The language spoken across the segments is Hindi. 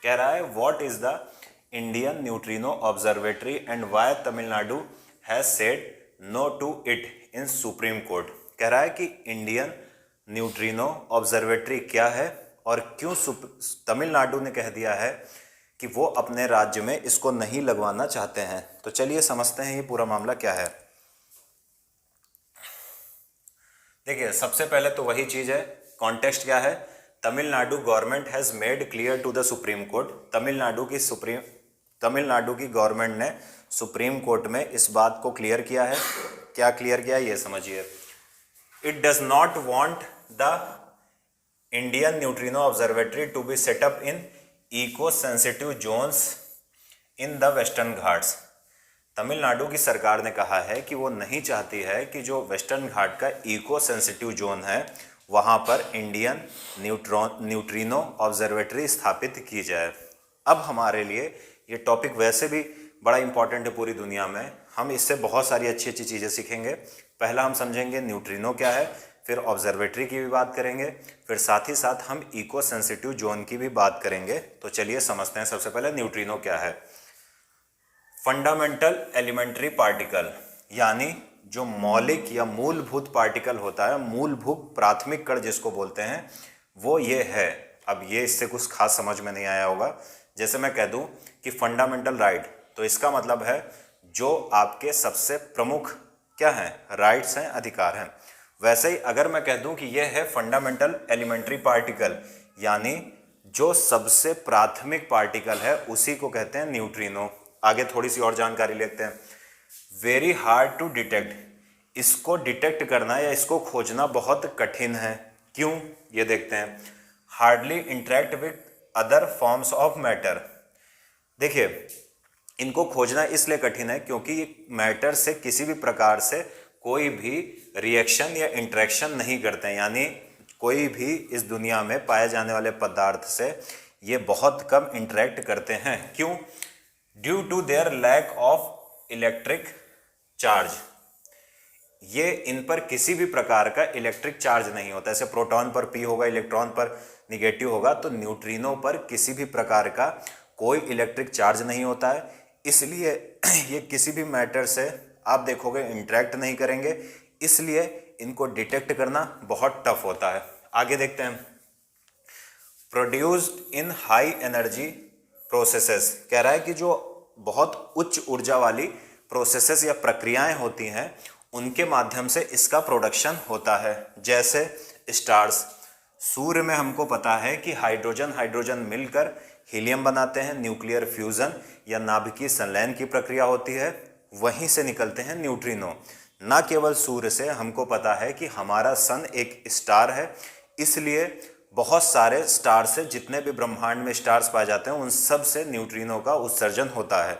कह रहा है what is the Indian neutrino observatory and why Tamil Nadu has said no to it in supreme court. कह रहा है कि इंडियन न्यूट्रिनो ऑब्जर्वेटरी क्या है और क्यों तमिलनाडु ने कह दिया है कि वो अपने राज्य में इसको नहीं लगवाना चाहते हैं। तो चलिए समझते हैं ये पूरा मामला क्या है। देखिए सबसे पहले तो वही चीज है, कॉन्टेक्स्ट क्या है। Tamil Nadu government has made clear to the supreme court. Tamil Nadu की गवर्नमेंट ने सुप्रीम कोर्ट में इस बात को क्लियर किया है। क्या क्लियर किया है ये समझिए। It does not want the Indian neutrino observatory to be set up in eco sensitive zones in the western Ghats. Tamil Nadu की सरकार ने कहा है कि वो नहीं चाहती है कि जो वेस्टर्न घाट का इको सेंसिटिव जोन है वहाँ पर इंडियन न्यूट्रिनो ऑब्जर्वेटरी स्थापित की जाए। अब हमारे लिए ये टॉपिक वैसे भी बड़ा इंपॉर्टेंट है पूरी दुनिया में। हम इससे बहुत सारी अच्छी अच्छी चीज़ें सीखेंगे। पहला हम समझेंगे न्यूट्रिनो क्या है, फिर ऑब्जर्वेटरी की भी बात करेंगे, फिर साथ ही साथ हम इको सेंसिटिव जोन की भी बात करेंगे। तो चलिए समझते हैं सबसे पहले न्यूट्रिनो क्या है। फंडामेंटल एलिमेंट्री पार्टिकल यानी जो मौलिक या मूलभूत पार्टिकल होता है, मूलभूत प्राथमिक कण जिसको बोलते हैं, वो ये है। अब ये इससे कुछ खास समझ में नहीं आया होगा। जैसे मैं कह दूं कि फंडामेंटल राइट, तो इसका मतलब है जो आपके सबसे प्रमुख क्या हैं, राइट्स हैं, अधिकार हैं। वैसे ही अगर मैं कह दूं कि यह है फंडामेंटल एलिमेंट्री पार्टिकल, यानी जो सबसे प्राथमिक पार्टिकल है उसी को कहते हैं न्यूट्रिनो। आगे थोड़ी सी और जानकारी लेते हैं। वेरी हार्ड टू डिटेक्ट, इसको डिटेक्ट करना या इसको खोजना बहुत कठिन है। क्यों, ये देखते हैं। Hardly interact with other forms of matter. देखिए इनको खोजना इसलिए कठिन है क्योंकि ये मैटर से किसी भी प्रकार से कोई भी रिएक्शन या इंटरेक्शन नहीं करते हैं, यानी कोई भी इस दुनिया में पाए जाने वाले पदार्थ से ये बहुत कम इंटरेक्ट करते हैं। क्यों? Due to their lack of electric charge. ये इन पर किसी भी प्रकार का इलेक्ट्रिक चार्ज नहीं होता। ऐसे प्रोटॉन पर P होगा, इलेक्ट्रॉन पर निगेटिव होगा, तो न्यूट्रिनो पर किसी भी प्रकार का कोई इलेक्ट्रिक चार्ज नहीं होता है। इसलिए ये किसी भी मैटर से आप देखोगे इंटरेक्ट नहीं करेंगे, इसलिए इनको डिटेक्ट करना बहुत टफ होता है। आगे देखते हैं। Produced in high energy processes. कह रहा है कि जो बहुत उच्च ऊर्जा वाली प्रोसेसेस या प्रक्रियाएं होती हैं उनके माध्यम से इसका प्रोडक्शन होता है। जैसे स्टार्स, सूर्य में हमको पता है कि हाइड्रोजन हाइड्रोजन मिलकर हीलियम बनाते हैं, न्यूक्लियर फ्यूजन या नाभिकीय संलयन की प्रक्रिया होती है, वहीं से निकलते हैं न्यूट्रिनो। न केवल सूर्य से हमको पता है कि हमारा सन एक स्टार है, इसलिए बहुत सारे स्टार से, जितने भी ब्रह्मांड में स्टार्स पाए जाते हैं उन सब से न्यूट्रिनो का उत्सर्जन होता है।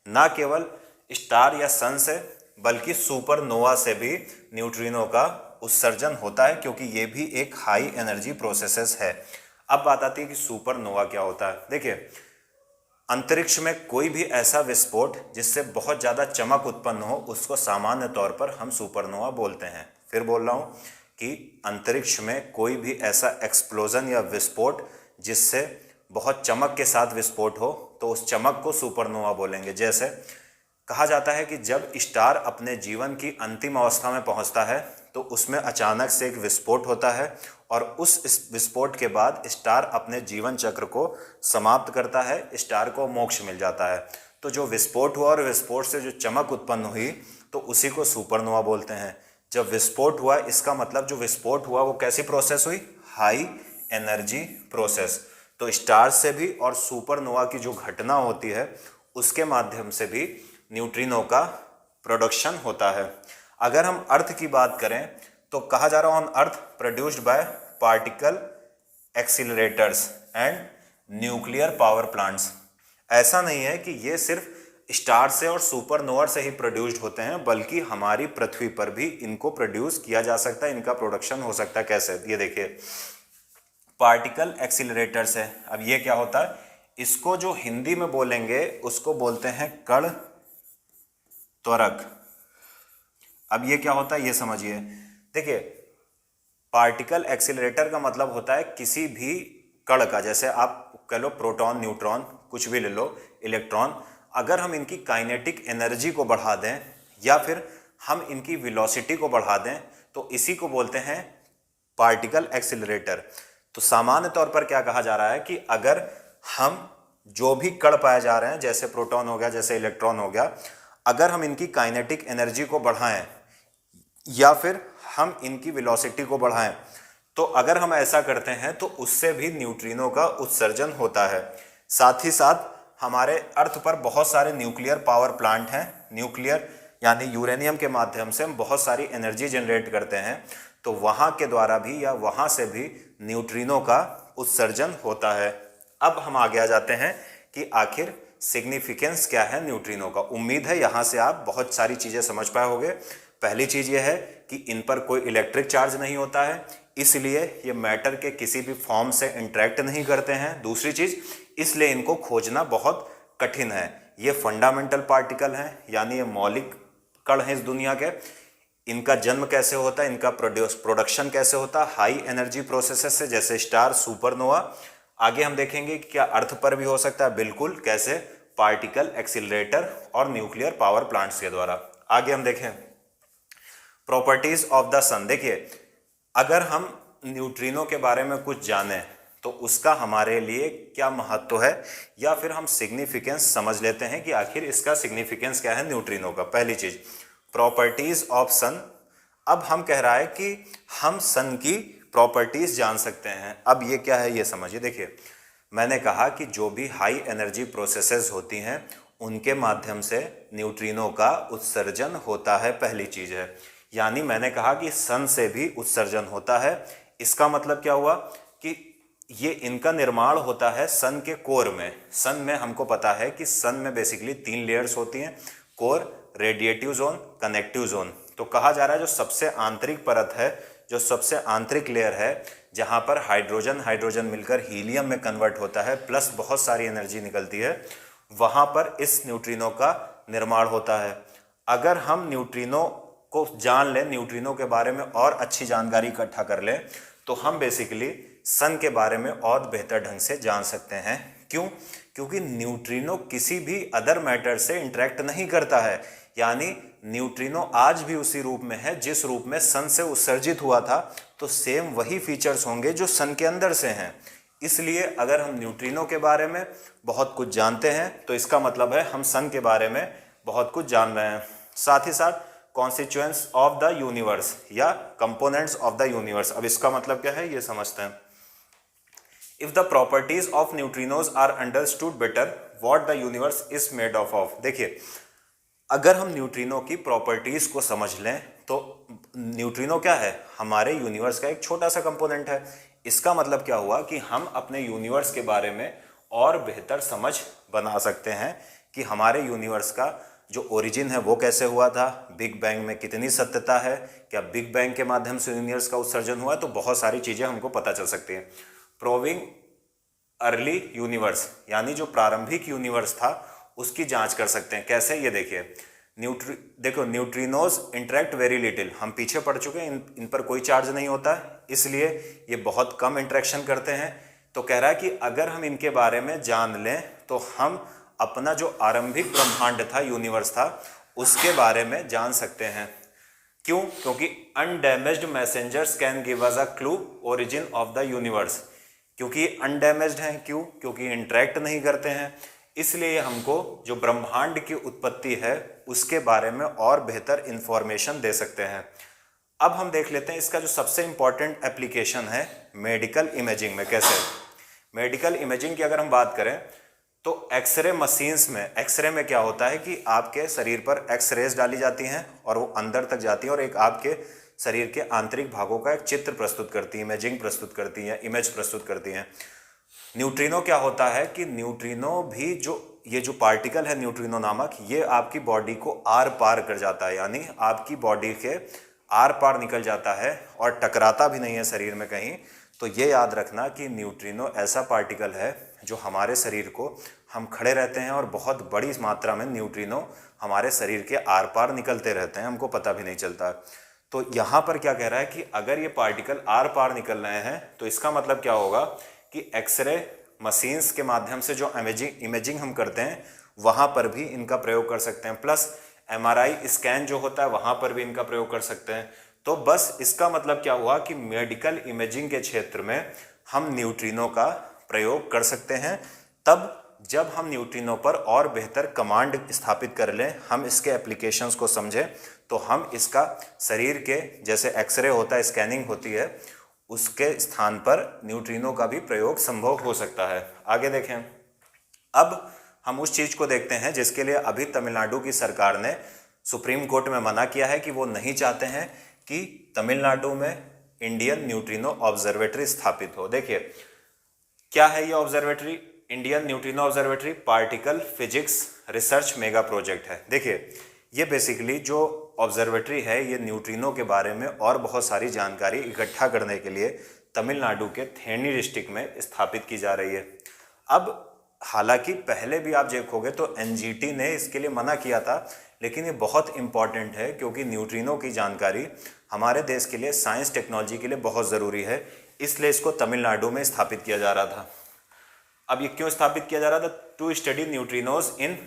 न केवल स्टार या सन से बल्कि सुपरनोवा से भी न्यूट्रिनो का उत्सर्जन होता है, क्योंकि ये भी एक हाई एनर्जी प्रोसेसेस है। अब बात आती है कि सुपरनोवा क्या होता है। देखिए अंतरिक्ष में कोई भी ऐसा विस्फोट जिससे बहुत ज़्यादा चमक उत्पन्न हो उसको सामान्य तौर पर हम सुपरनोवा बोलते हैं। फिर बोल रहा हूँ कि अंतरिक्ष में कोई भी ऐसा एक्सप्लोजन या विस्फोट जिससे बहुत चमक के साथ विस्फोट हो तो उस चमक को सुपरनोवा बोलेंगे। जैसे कहा जाता है कि जब स्टार अपने जीवन की अंतिम अवस्था में पहुंचता है तो उसमें अचानक से एक विस्फोट होता है और उस विस्फोट के बाद स्टार अपने जीवन चक्र को समाप्त करता है, स्टार को मोक्ष मिल जाता है। तो जो विस्फोट हुआ और विस्फोट से जो चमक उत्पन्न हुई तो उसी को सुपरनोवा बोलते हैं। जब विस्फोट हुआ, इसका मतलब जो विस्फोट हुआ वो कैसी प्रोसेस हुई, हाई एनर्जी प्रोसेस। तो स्टार से भी और सुपरनोवा की जो घटना होती है उसके माध्यम से भी न्यूट्रिनो का प्रोडक्शन होता है। अगर हम अर्थ की बात करें तो कहा जा रहा है on earth produced by particle accelerators and nuclear power plants. ऐसा नहीं है कि ये सिर्फ स्टार से और सुपरनोवा से ही प्रोड्यूस्ड होते हैं, बल्कि हमारी पृथ्वी पर भी इनको प्रोड्यूस किया जा सकता है, इनका प्रोडक्शन हो सकता है। कैसे, ये देखिए पार्टिकल एक्सीलरेटर्स है। अब ये क्या होता है, इसको जो हिंदी में बोलेंगे उसको बोलते हैं कण त्वरक। अब ये क्या होता है ये समझिए। देखिए पार्टिकल एक्सीलरेटर का मतलब होता है किसी भी कण का, जैसे आप कह लो प्रोटॉन, न्यूट्रॉन, कुछ भी ले लो, इलेक्ट्रॉन, अगर हम इनकी काइनेटिक एनर्जी को बढ़ा दें या फिर हम इनकी वेलोसिटी को बढ़ा दें तो इसी को बोलते हैं पार्टिकल एक्सीलरेटर। तो सामान्य तौर पर क्या कहा जा रहा है कि अगर हम जो भी कण पाए जा रहे हैं, जैसे प्रोटॉन हो गया, जैसे इलेक्ट्रॉन हो गया, अगर हम इनकी काइनेटिक एनर्जी को बढ़ाएं या फिर हम इनकी वेलोसिटी को बढ़ाएं, तो अगर हम ऐसा करते हैं तो उससे भी न्यूट्रिनो का उत्सर्जन होता है। साथ ही साथ हमारे अर्थ पर बहुत सारे न्यूक्लियर पावर प्लांट हैं। न्यूक्लियर यानी यूरेनियम के माध्यम से हम बहुत सारी एनर्जी जनरेट करते हैं, तो वहाँ के द्वारा भी या वहाँ से भी न्यूट्रिनो का उत्सर्जन होता है। अब हम आगे आ जाते हैं कि आखिर सिग्निफिकेंस क्या है न्यूट्रिनो का। उम्मीद है यहाँ से आप बहुत सारी चीज़ें समझ पाए होंगे। पहली चीज़ ये है कि इन पर कोई इलेक्ट्रिक चार्ज नहीं होता है, इसलिए ये मैटर के किसी भी फॉर्म से इंटरेक्ट नहीं करते हैं। दूसरी चीज़, इसलिए इनको खोजना बहुत कठिन है। ये फंडामेंटल पार्टिकल हैं, यानी ये मौलिक कण हैं इस दुनिया के। इनका जन्म कैसे होता है, इनका प्रोडक्शन कैसे होता है, हाई एनर्जी प्रोसेसेस से, जैसे स्टार, सुपरनोवा। आगे हम देखेंगे कि क्या अर्थ पर भी हो सकता है, बिल्कुल। कैसे? पार्टिकल एक्सीलरेटर और न्यूक्लियर पावर प्लांट्स के द्वारा। आगे हम देखें प्रॉपर्टीज ऑफ द सन। देखिए, अगर हम न्यूट्रिनो के बारे में कुछ जानें तो उसका हमारे लिए क्या महत्व है, या फिर हम सिग्निफिकेंस समझ लेते हैं कि आखिर इसका सिग्निफिकेंस क्या है न्यूट्रिनो का। पहली चीज, प्रॉपर्टीज ऑफ सन। अब हम कह रहा है कि हम सन की प्रॉपर्टीज जान सकते हैं। अब ये क्या है ये समझिए। देखिए, मैंने कहा कि जो भी हाई एनर्जी प्रोसेसेस होती हैं उनके माध्यम से न्यूट्रिनो का उत्सर्जन होता है, पहली चीज है। यानी मैंने कहा कि सन से भी उत्सर्जन होता है। इसका मतलब क्या हुआ कि ये इनका निर्माण होता है सन के कोर में। सन में हमको पता है कि सन में बेसिकली 3 लेयर्स होती हैं, core, radiative zone, connective zone. तो कहा जा रहा है जो सबसे आंतरिक परत है, जो सबसे आंतरिक लेयर है, जहां पर हाइड्रोजन मिलकर हीलियम में कन्वर्ट होता है, प्लस बहुत सारी एनर्जी निकलती है, वहां पर इस न्यूट्रिनो का निर्माण होता है। अगर हम न्यूट्रिनो को जान लें, न्यूट्रिनो के बारे में और अच्छी जानकारी इकट्ठा कर लें, तो हम बेसिकली सन के बारे में और बेहतर ढंग से जान सकते हैं। क्यों? क्योंकि न्यूट्रिनो किसी भी अदर मैटर से इंटरेक्ट नहीं करता है। यानी न्यूट्रिनो आज भी उसी रूप में है जिस रूप में सन से उत्सर्जित हुआ था, तो सेम वही फीचर्स होंगे जो सन के अंदर से हैं। इसलिए अगर हम न्यूट्रिनो के बारे में बहुत कुछ जानते हैं तो इसका मतलब है हम सन के बारे में बहुत कुछ जान रहे हैं। साथ ही साथ कॉन्स्टिट्यूएंट्स ऑफ द यूनिवर्स या कंपोनेंट्स ऑफ द यूनिवर्स। अब इसका मतलब क्या है ये समझते हैं। If the properties of neutrinos are understood better, what the universe is made of. देखिए, अगर हम न्यूट्रिनो की प्रॉपर्टीज को समझ लें तो न्यूट्रिनो क्या है, हमारे यूनिवर्स का एक छोटा सा कंपोनेंट है। इसका मतलब क्या हुआ कि हम अपने यूनिवर्स के बारे में और बेहतर समझ बना सकते हैं कि हमारे यूनिवर्स का जो ओरिजिन है वो कैसे हुआ था, बिग बैंग में कितनी सत्यता है, क्या बिग बैंग के माध्यम से यूनिवर्स का उत्सर्जन हुआ, तो बहुत सारी चीज़ें हमको पता चल सकती हैं। प्रूविंग अर्ली यूनिवर्स, यानी जो प्रारंभिक यूनिवर्स था उसकी जांच कर सकते हैं। कैसे? ये देखिए, देखो न्यूट्रिनोज इंटरेक्ट वेरी लिटिल। हम पीछे पढ़ चुके हैं, इन पर कोई चार्ज नहीं होता है, इसलिए ये बहुत कम इंटरेक्शन करते हैं। तो कह रहा है कि अगर हम इनके बारे में जान लें तो हम अपना जो आरंभिक ब्रह्मांड था, यूनिवर्स था, उसके बारे में जान सकते हैं। क्यों? क्योंकि undamaged messengers can give us a clue origin of the universe. क्योंकि अनडैमेज्ड हैं, क्यों? क्योंकि इंटरेक्ट नहीं करते हैं, इसलिए हमको जो ब्रह्मांड की उत्पत्ति है उसके बारे में और बेहतर इंफॉर्मेशन दे सकते हैं। अब हम देख लेते हैं इसका जो सबसे इंपॉर्टेंट एप्लीकेशन है मेडिकल इमेजिंग में। कैसे? मेडिकल इमेजिंग की अगर हम बात करें तो एक्सरे मशीन्स में, एक्सरे में क्या होता है कि आपके शरीर पर एक्सरेज डाली जाती हैं और वो अंदर तक जाती हैं और एक आपके शरीर के आंतरिक भागों का एक चित्र प्रस्तुत करती है, इमेजिंग प्रस्तुत करती है, इमेज प्रस्तुत करती हैं। न्यूट्रिनो क्या होता है कि न्यूट्रिनो भी ये जो पार्टिकल है न्यूट्रिनो नामक, ये आपकी बॉडी को आर पार कर जाता है, यानी आपकी बॉडी के आर पार निकल जाता है और टकराता भी नहीं है शरीर में कहीं। तो ये याद रखना कि न्यूट्रिनो ऐसा पार्टिकल है जो हमारे शरीर को, हम खड़े रहते हैं और बहुत बड़ी मात्रा में न्यूट्रिनो हमारे शरीर के आर पार निकलते रहते हैं, हमको पता भी नहीं चलता। तो यहाँ पर क्या कह रहा है कि अगर ये पार्टिकल आर पार निकल रहे हैं तो इसका मतलब क्या होगा कि एक्सरे मशीन्स के माध्यम से जो इमेजिंग हम करते हैं वहाँ पर भी इनका प्रयोग कर सकते हैं, प्लस MRI स्कैन जो होता है वहाँ पर भी इनका प्रयोग कर सकते हैं। तो बस इसका मतलब क्या हुआ कि मेडिकल इमेजिंग के क्षेत्र में हम न्यूट्रिनो का प्रयोग कर सकते हैं, तब जब हम न्यूट्रिनो पर और बेहतर कमांड स्थापित कर लें, हम इसके एप्लीकेशंस को समझें, तो हम इसका शरीर के जैसे एक्सरे होता है, स्कैनिंग होती है, उसके स्थान पर न्यूट्रिनो का भी प्रयोग संभव हो सकता है। आगे देखें, अब हम उस चीज़ को देखते हैं जिसके लिए अभी तमिलनाडु की सरकार ने सुप्रीम कोर्ट में मना किया है कि वो नहीं चाहते हैं कि तमिलनाडु में इंडियन न्यूट्रिनो ऑब्जर्वेटरी स्थापित हो। देखिए क्या है ये observatory, Indian neutrino observatory particle physics research mega project है। देखिए ये बेसिकली जो ऑब्जर्वेटरी है ये न्यूट्रिनो के बारे में और बहुत सारी जानकारी इकट्ठा करने के लिए तमिलनाडु के थेनी डिस्ट्रिक्ट में स्थापित की जा रही है। अब हालांकि पहले भी आप देखोगे तो NGT ने इसके लिए मना किया था, लेकिन ये बहुत इंपॉर्टेंट है क्योंकि न्यूट्रिनो की जानकारी हमारे देश के लिए, साइंस टेक्नोलॉजी के लिए बहुत ज़रूरी है, इसलिए इसको तमिलनाडु में स्थापित किया जा रहा था। अब ये क्यों स्थापित किया जा रहा था? To study neutrinos in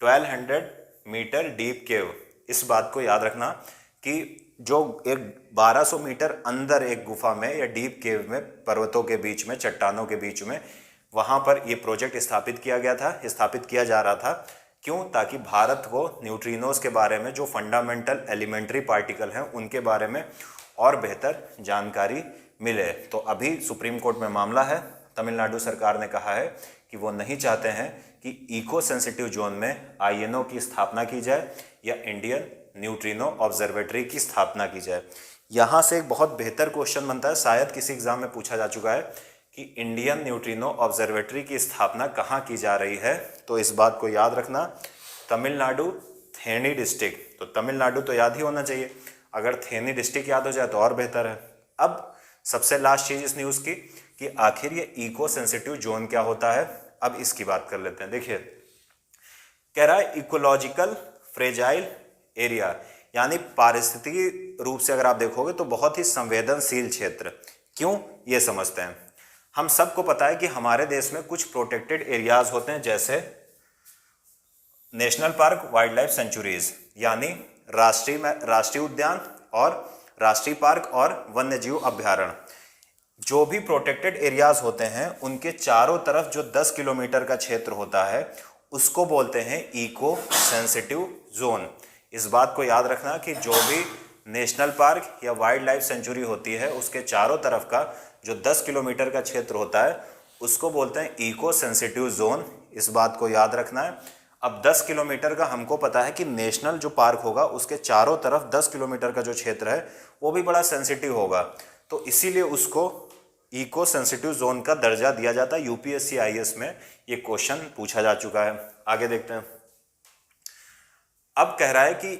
1200 metre deep cave. इस बात को याद रखना कि जो एक 1200 मीटर अंदर एक गुफा में या डीप केव में, पर्वतों के बीच में, चट्टानों के बीच में, वहाँ पर ये प्रोजेक्ट स्थापित किया गया था, स्थापित किया जा रहा था। क्यों? ताकि भारत को न्यूट्रिनोज के बारे में, जो फंडामेंटल एलिमेंट्री पार्टिकल हैं उनके बारे में और बेहतर जानकारी मिले। तो अभी सुप्रीम कोर्ट में मामला है, तमिलनाडु सरकार ने कहा है कि वो नहीं चाहते हैं कि इको सेंसिटिव जोन में INO की स्थापना की जाए या इंडियन न्यूट्रिनो ऑब्जर्वेटरी की स्थापना की जाए। यहाँ से एक बहुत बेहतर क्वेश्चन बनता है, शायद किसी एग्जाम में पूछा जा चुका है कि इंडियन न्यूट्रिनो ऑब्जर्वेटरी की स्थापना कहाँ की जा रही है। तो इस बात को याद रखना, तमिलनाडु थेनी डिस्ट्रिक्ट। तो तमिलनाडु तो याद ही होना चाहिए, अगर थेनी डिस्ट्रिक्ट याद हो जाए तो और बेहतर है। अब सबसे लास्ट चीज़ इस न्यूज़ की कि आखिर ये इको सेंसिटिव जोन क्या होता है, अब इसकी बात कर लेते हैं। देखिए कह रहा है इकोलॉजिकल फ्रेजाइल एरिया, यानी पारिस्थितिकी रूप से अगर आप देखोगे तो बहुत ही संवेदनशील क्षेत्र। क्यों? ये समझते हैं। हम सबको पता है कि हमारे देश में कुछ प्रोटेक्टेड एरियाज होते हैं, जैसे national park, wild life sanctuaries, यानी राष्ट्रीय उद्यान और राष्ट्रीय पार्क और वन्यजीव अभ्यारण्य। जो भी प्रोटेक्टेड एरियाज होते हैं उनके चारों तरफ जो 10 किलोमीटर का क्षेत्र होता है उसको बोलते हैं इको सेंसिटिव जोन। इस बात को याद रखना कि जो भी नेशनल पार्क या वाइल्ड लाइफ सेंचुरी होती है उसके चारों तरफ का जो 10 किलोमीटर का क्षेत्र होता है उसको बोलते हैं इको सेंसिटिव जोन। इस बात को याद रखना है। अब 10 किलोमीटर का हमको पता है कि नेशनल जो पार्क होगा उसके चारों तरफ 10 किलोमीटर का जो क्षेत्र है वो भी बड़ा सेंसिटिव होगा, तो इसीलिए उसको इको सेंसिटिव जोन का दर्जा दिया जाता है। UPSC IAS में ये क्वेश्चन पूछा जा चुका है। आगे देखते हैं। अब कह रहा है कि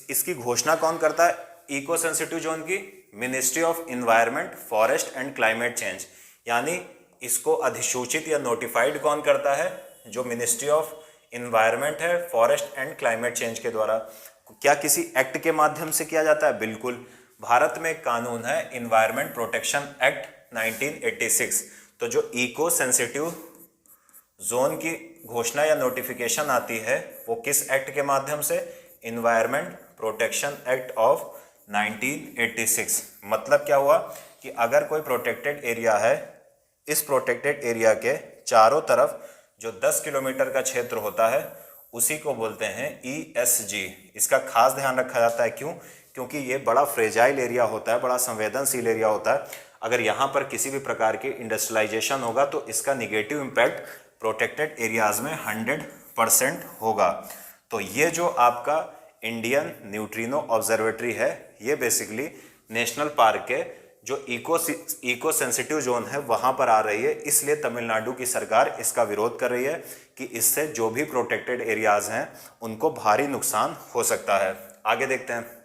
इसकी घोषणा कौन करता है इको सेंसिटिव जोन की? Ministry of environment, forest and climate change, यानी इसको अधिसूचित या नोटिफाइड कौन करता है? जो मिनिस्ट्री ऑफ इन्वायरमेंट है, फॉरेस्ट एंड क्लाइमेट चेंज के द्वारा। क्या किसी एक्ट के माध्यम से किया जाता है? बिल्कुल। भारत में एक कानून है इन्वायरमेंट प्रोटेक्शन एक्ट 1986। तो जो इको सेंसिटिव जोन की घोषणा या नोटिफिकेशन आती है वो किस एक्ट के माध्यम से? Environment protection act of 1986। मतलब क्या हुआ कि अगर कोई प्रोटेक्टेड एरिया है, इस प्रोटेक्टेड एरिया के चारों तरफ जो 10 किलोमीटर का क्षेत्र होता है उसी को बोलते हैं ESG। इसका खास ध्यान रखा जाता है। क्यों? क्योंकि ये बड़ा फ्रेजाइल एरिया होता है, बड़ा संवेदनशील एरिया होता है। अगर यहाँ पर किसी भी प्रकार की इंडस्ट्रियलाइजेशन होगा तो इसका निगेटिव इम्पैक्ट प्रोटेक्टेड एरियाज में 100% होगा। तो ये जो आपका इंडियन न्यूट्रिनो ऑब्जर्वेटरी है ये बेसिकली नेशनल पार्क के जो इको सेंसिटिव जोन है वहाँ पर आ रही है, इसलिए तमिलनाडु की सरकार इसका विरोध कर रही है कि इससे जो भी प्रोटेक्टेड एरियाज हैं उनको भारी नुकसान हो सकता है। आगे देखते हैं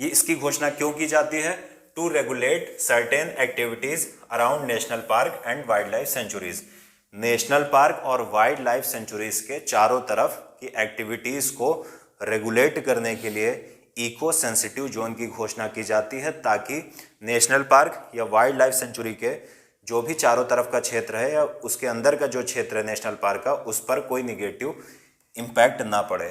ये इसकी घोषणा क्यों की जाती है? To regulate certain activities around national park and wildlife sanctuaries. National park और वाइल्ड लाइफ सेंचुरीज के चारों तरफ की एक्टिविटीज को रेगुलेट करने के लिए इको सेंसिटिव जोन की घोषणा की जाती है, ताकि नेशनल पार्क या वाइल्ड लाइफ सेंचुरी के जो भी चारों तरफ का क्षेत्र है या उसके अंदर का जो क्षेत्र है नेशनल पार्क का, उस पर कोई निगेटिव इम्पैक्ट ना पड़े।